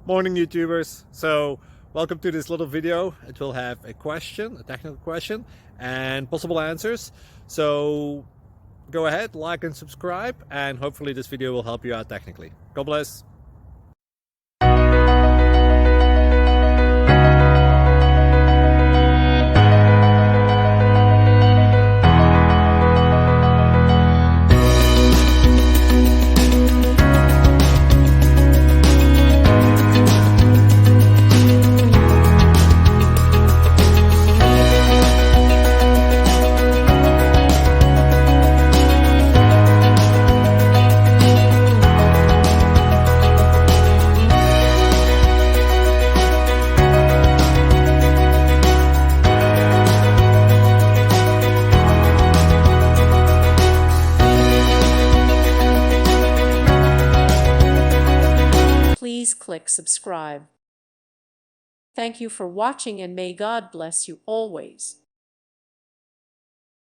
Morning YouTubers. So welcome to this little video. It will have a question, a technical question, and possible answers. So go ahead, like and subscribe, and hopefully this video will help you out technically. God bless. Please click subscribe. Thank you for watching and may God bless you always.